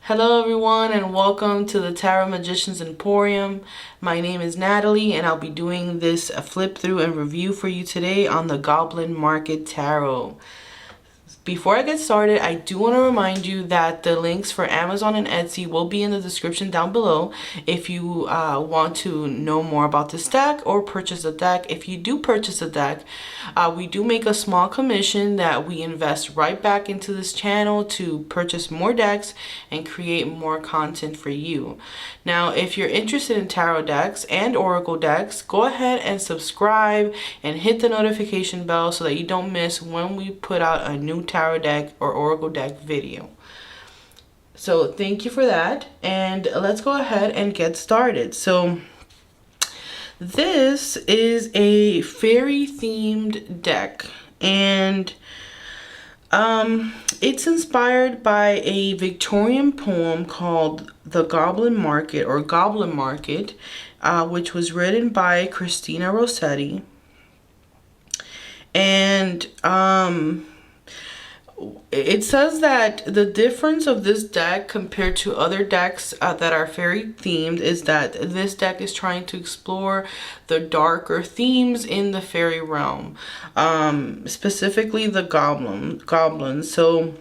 Hello everyone and welcome to the Tarot Magicians Emporium. My name is Natalie and I'll be doing this flip through and review for you today on the Goblin Market Tarot. Before I get started, I do want to remind you that the links for Amazon and Etsy will be in the description down below if you want to know more about this deck or purchase a deck. If you do purchase a deck, we do make a small commission that we invest right back into this channel to purchase more decks and create more content for you. Now, if you're interested in tarot decks and oracle decks, go ahead and subscribe and hit the notification bell so that you don't miss when we put out a new tarot deck or oracle deck video. So thank you for that, and let's go ahead and get started. So this is a fairy themed deck, and it's inspired by a Victorian poem called The Goblin Market or Goblin Market, which was written by Christina Rossetti. And it says that the difference of this deck compared to other decks that are fairy themed is that this deck is trying to explore the darker themes in the fairy realm, specifically the goblins. So,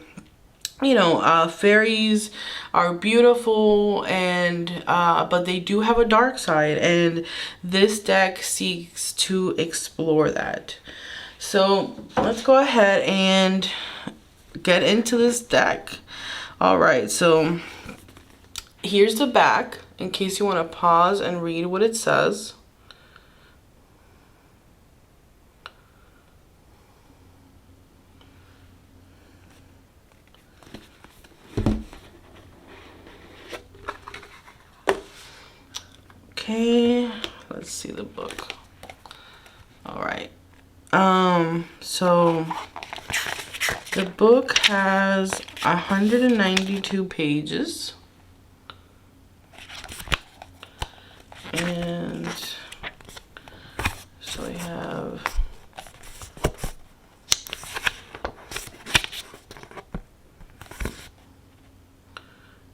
you know, fairies are beautiful and but they do have a dark side, and this deck seeks to explore that. So let's go ahead and get into this deck. All right, so here's the back in case you want to pause and read what it says. Okay, let's see the book. All right. So the book has 192 pages, and so we have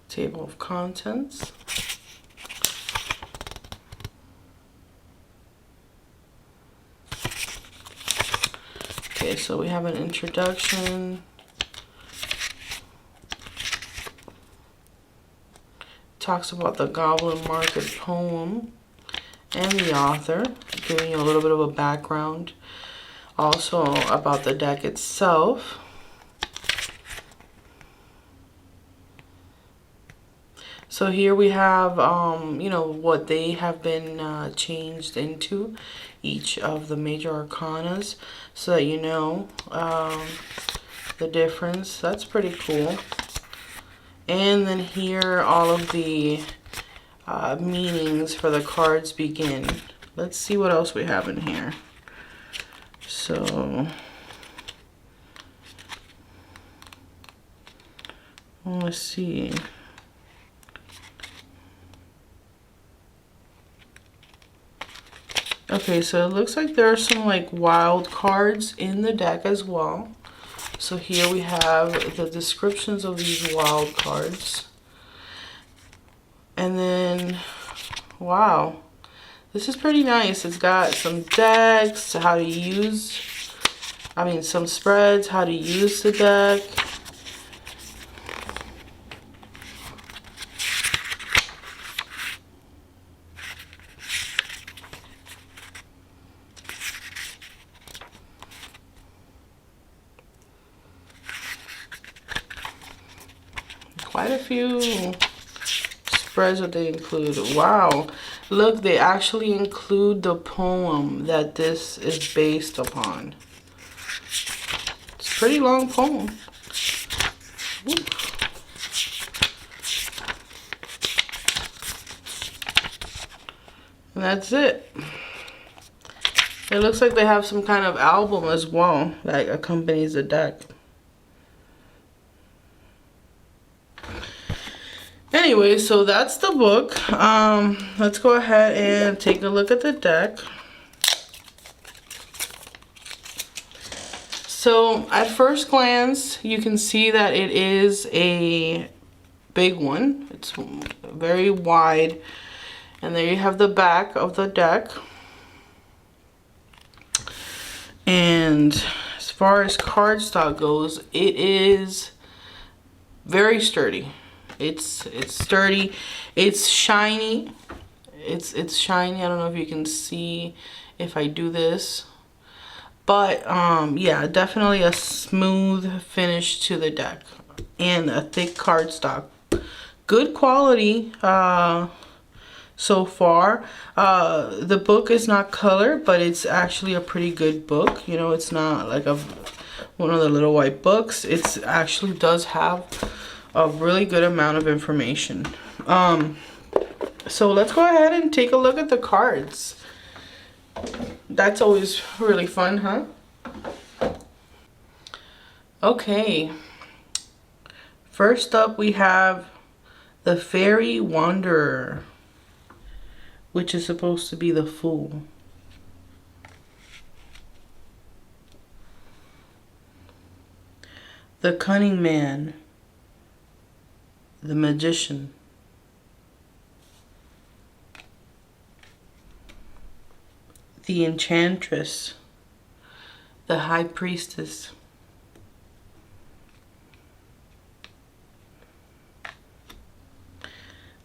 table of contents. Okay, so we have an introduction. Talks about the Goblin Market poem and the author, giving you a little bit of a background. Also about the deck itself. So here we have, you know, what they have been changed into, each of the major arcanas, so that you know the difference. That's pretty cool. And then here all of the meanings for the cards begin. Let's see what else we have in here. So let's see. Okay, so it looks like there are some like wild cards in the deck as well. So here we have the descriptions of these wild cards. And then, wow, this is pretty nice. It's got some decks, how to use, some spreads, how to use the deck. Quite a few spreads that they include. Wow, look, they actually include the poem that this is based upon. It's a pretty long poem. Ooh. And that's it. It looks like they have some kind of album as well that accompanies the deck. Anyway, so that's the book. Let's go ahead and take a look at the deck. So at first glance, you can see that it is a big one. It's very wide. And there you have the back of the deck. And as far as cardstock goes, it is very sturdy. It's sturdy. It's shiny. It's shiny. I don't know if you can see if I do this. But yeah, definitely a smooth finish to the deck. And a thick cardstock. Good quality so far. The book is not colored, but it's actually a pretty good book. You know, it's not like one of the little white books. It actually does have a really good amount of information. So let's go ahead and take a look at the cards. That's always really fun, huh? Okay. First up, we have the Fairy Wanderer, which is supposed to be the Fool. The Cunning Man, the Magician. The Enchantress, the High Priestess.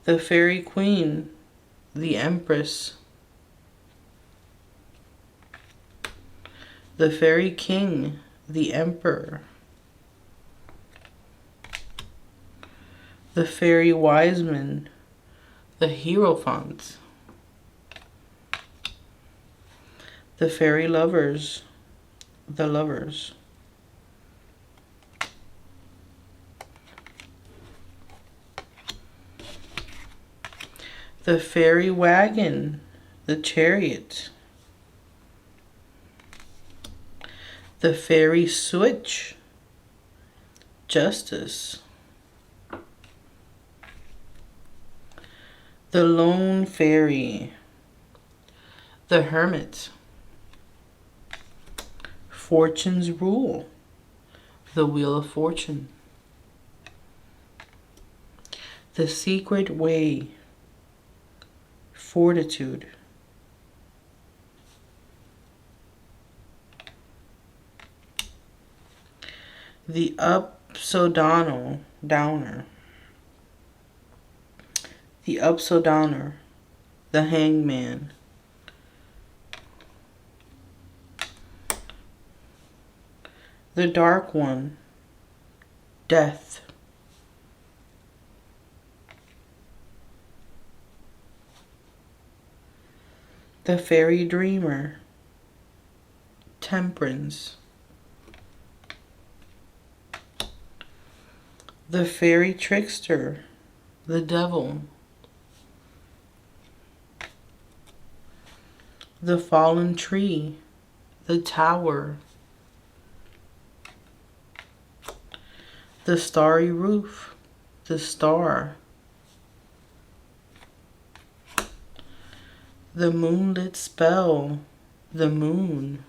The Fairy Queen, the Empress. The Fairy King, the Emperor. The Fairy Wiseman, the Hierophant. The Fairy Lovers, the Lovers. The Fairy Wagon, the Chariot. The Fairy Switch, Justice. The Lone Fairy, the Hermit. Fortune's Rule, the Wheel of Fortune. The Secret Way, Fortitude. The Downer. The Downer, the Hangman. The Dark One, Death. The Fairy Dreamer, Temperance. The Fairy Trickster, the Devil. The Fallen Tree, the Tower. The Starry Roof, the Star. The Moonlit Spell, the Moon.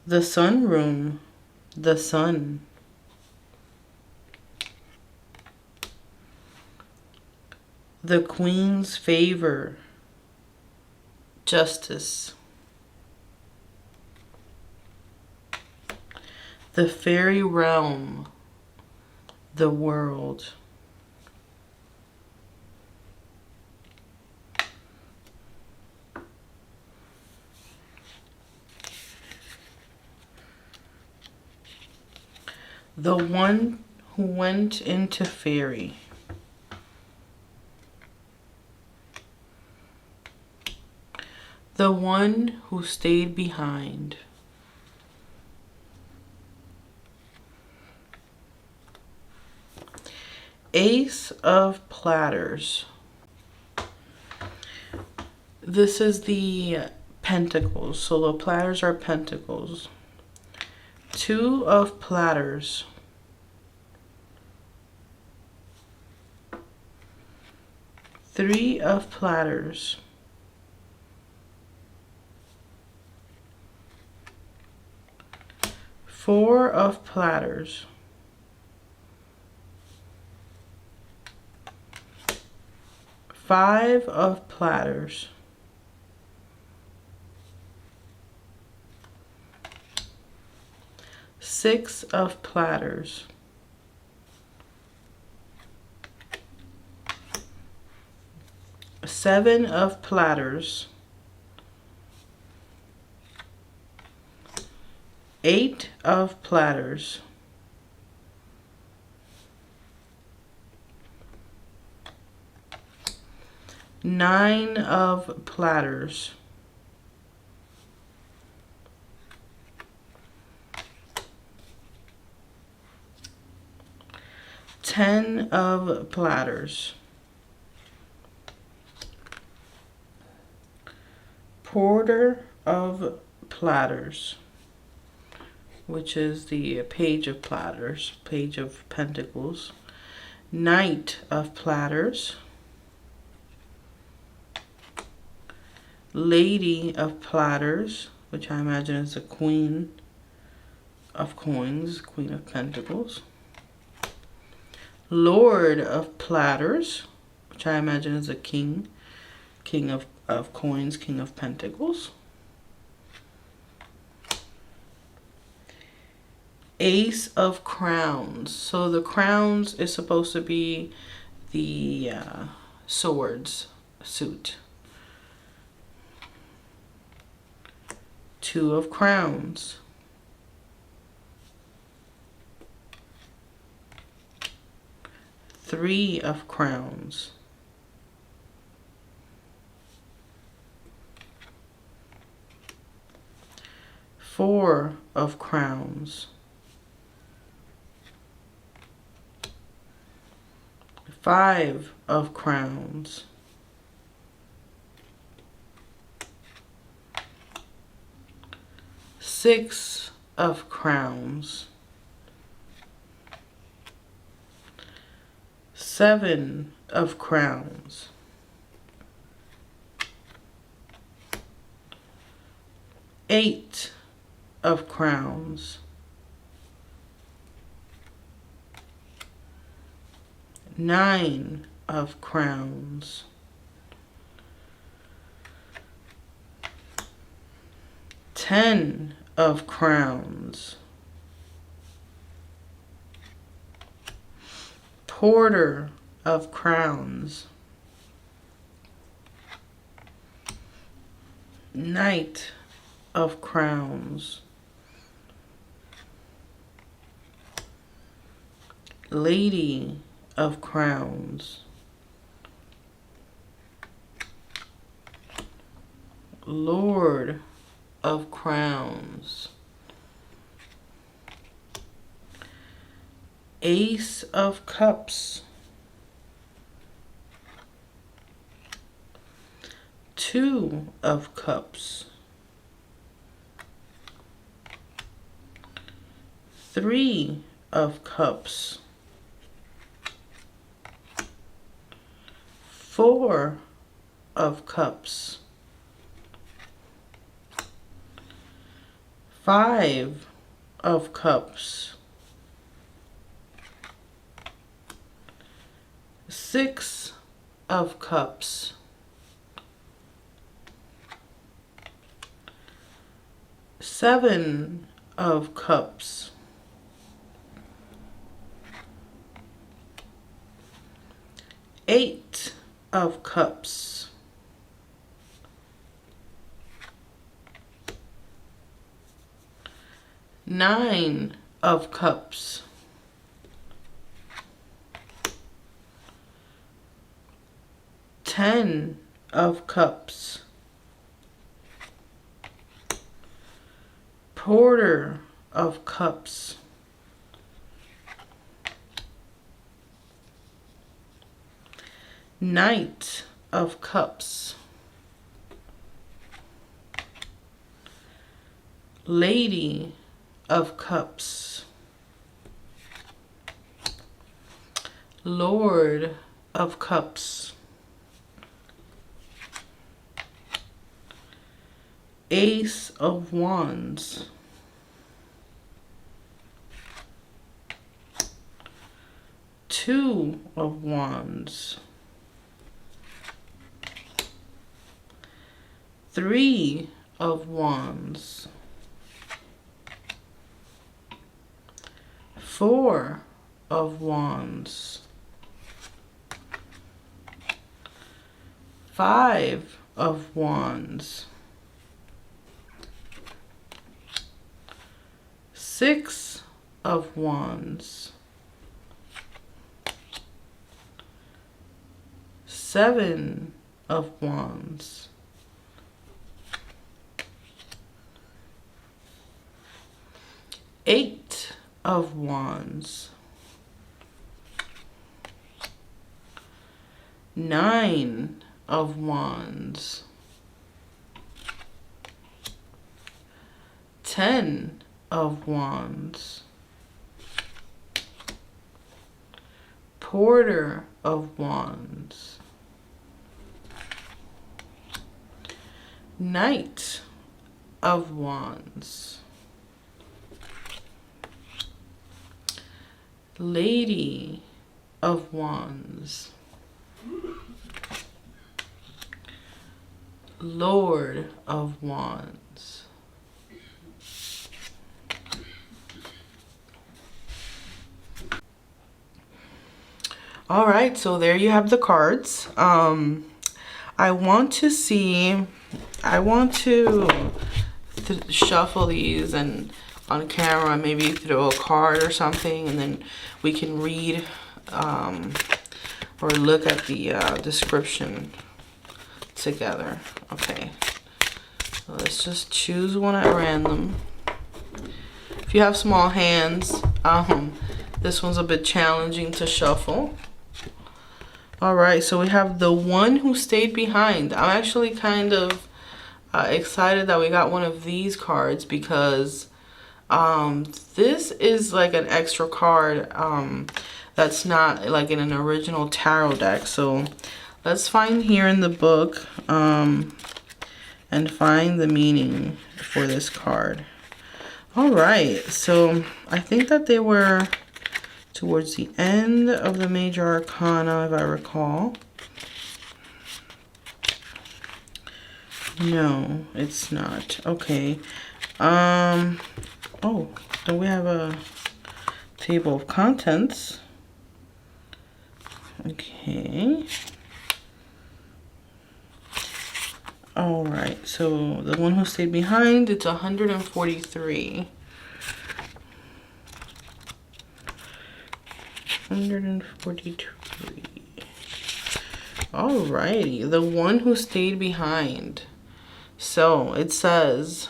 The Sunroom, the Sun. The Queen's Favor, Justice. The Fairy Realm, the World. The One Who Went into Fairy. The One Who Stayed Behind. Ace of Platters. This is the Pentacles. So the platters are pentacles. Two of Platters. Three of Platters. Four of Platters. 5 of platters, 6 of platters, 7 of platters, 8 of platters, 9 of platters, 10 of platters, quarter of platters, which is the page of platters, page of pentacles, knight of platters, lady of platters, which I imagine is the queen of coins, queen of pentacles, lord of platters, which I imagine is a king, king of coins, king of pentacles, ace of crowns. So the crowns is supposed to be the swords suit. 2 of crowns, 3 of crowns, 4 of crowns, 5 of crowns, 6 of crowns, 7 of crowns, 8 of crowns, 9 of crowns, 10 of crowns, quarter of crowns, knight of crowns, lady of crowns, lord of crowns, ace of cups, 2 of cups, 3 of cups, 4 of cups, 5 of cups, 6 of cups, 7 of cups, 8 of cups, 9 of cups, 10 of cups, quarter of cups, knight of cups, lady of cups, lord of cups, ace of wands, two of wands, 3 of Wands, 4 of Wands, 5 of Wands, 6 of Wands, 7 of Wands, 8 of Wands, 9 of Wands, 10 of Wands, Porter of Wands, Knight of Wands, Lady of Wands, Lord of Wands. All right, so there you have the cards. I want to shuffle these and on camera maybe throw a card or something, and then we can read or look at the description together. Okay, so let's just choose one at random. If you have small hands, this one's a bit challenging to shuffle. All right, so we have the one who stayed behind. I'm actually kind of excited that we got one of these cards, because this is like an extra card that's not like in an original tarot deck. So let's find here in the book and find the meaning for this card. All right, so I think that they were towards the end of the major arcana, if I recall. No, it's not. Okay. Oh, then we have a table of contents. Okay. All right, so the one who stayed behind, it's 143. 143. Alrighty, the one who stayed behind. So it says,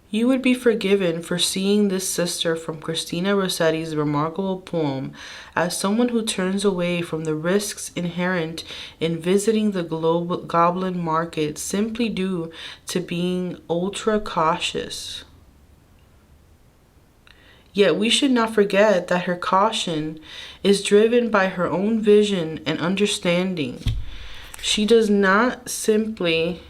you would be forgiven for seeing this sister from Christina Rossetti's remarkable poem as someone who turns away from the risks inherent in visiting the Goblin Market simply due to being ultra cautious. Yet we should not forget that her caution is driven by her own vision and understanding. She does not simply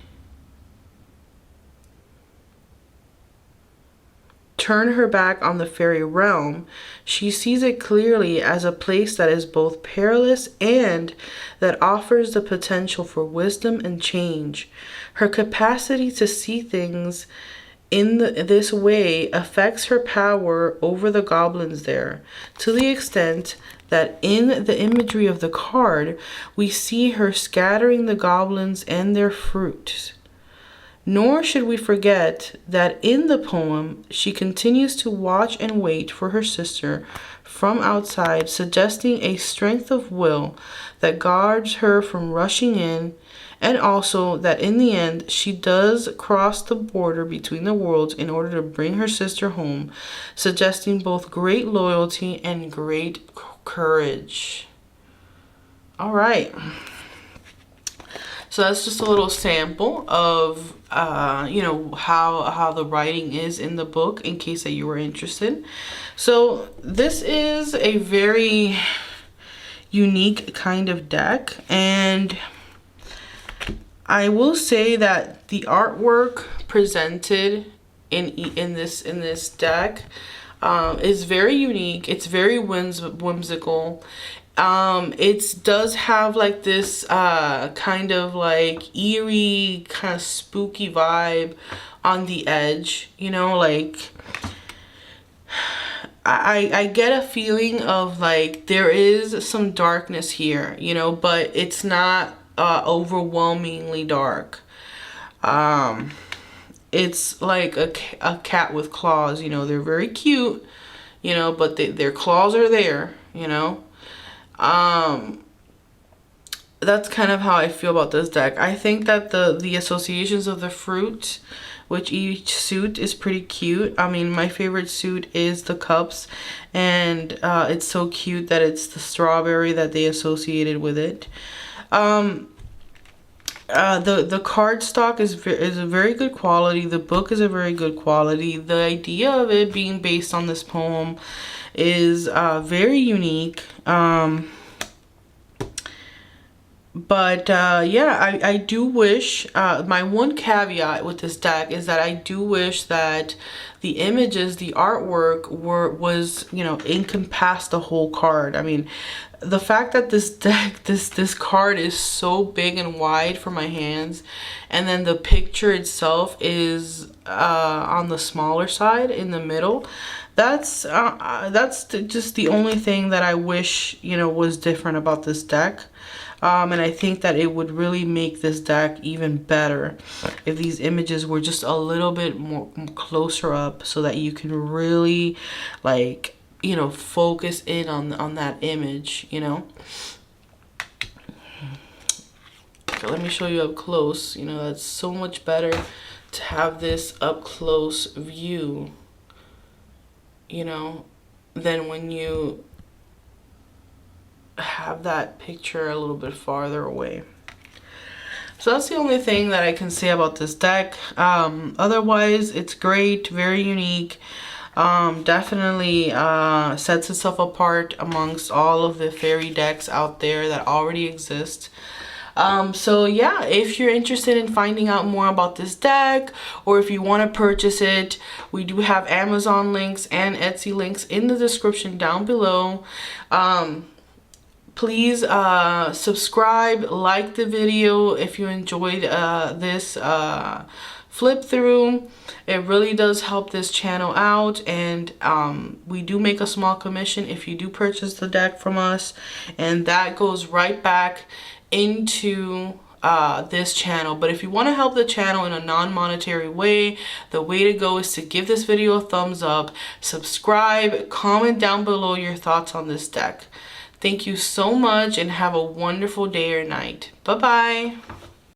turn her back on the fairy realm. She sees it clearly as a place that is both perilous and that offers the potential for wisdom and change. Her capacity to see things in this way affects her power over the goblins there, to the extent that in the imagery of the card, we see her scattering the goblins and their fruit. Nor should we forget that in the poem, she continues to watch and wait for her sister from outside, suggesting a strength of will that guards her from rushing in, and also that in the end, she does cross the border between the worlds in order to bring her sister home, suggesting both great loyalty and great courage. All right. So that's just a little sample of, how the writing is in the book, in case that you were interested. So this is a very unique kind of deck, and I will say that the artwork presented in this deck is very unique. It's very whimsical, It does have like this kind of like eerie, kind of spooky vibe on the edge, you know, like I get a feeling of like there is some darkness here, you know, but it's not overwhelmingly dark. It's like a cat with claws, you know, they're very cute, you know, but their claws are there, you know. That's kind of how I feel about this deck. I think that the associations of the fruit, which each suit is pretty cute. I mean, my favorite suit is the cups, and it's so cute that it's the strawberry that they associated with it. The cardstock is a very good quality. The book is a very good quality. The idea of it being based on this poem is very unique. But yeah, I do wish, my one caveat with this deck is that I do wish that the images, the artwork was, you know, encompassed the whole card. I mean, the fact that this deck, this card is so big and wide for my hands, and then the picture itself is on the smaller side in the middle. That's just the only thing that I wish, you know, was different about this deck. And I think that it would really make this deck even better if these images were just a little bit more closer up, so that you can really, like, you know, focus in on that image, you know. So let me show you up close. You know, that's so much better to have this up close view, you know, than when you have that picture a little bit farther away. So that's the only thing that I can say about this deck. Otherwise, it's great, very unique. Definitely sets itself apart amongst all of the fairy decks out there that already exist. So yeah, if you're interested in finding out more about this deck, or if you want to purchase it, we do have Amazon links and Etsy links in the description down below. Please subscribe, like the video if you enjoyed this flip through. It really does help this channel out, and we do make a small commission if you do purchase the deck from us, and that goes right back into this channel. But if you want to help the channel in a non-monetary way, the way to go is to give this video a thumbs up, subscribe, comment down below your thoughts on this deck. Thank you so much, and have a wonderful day or night. Bye-bye.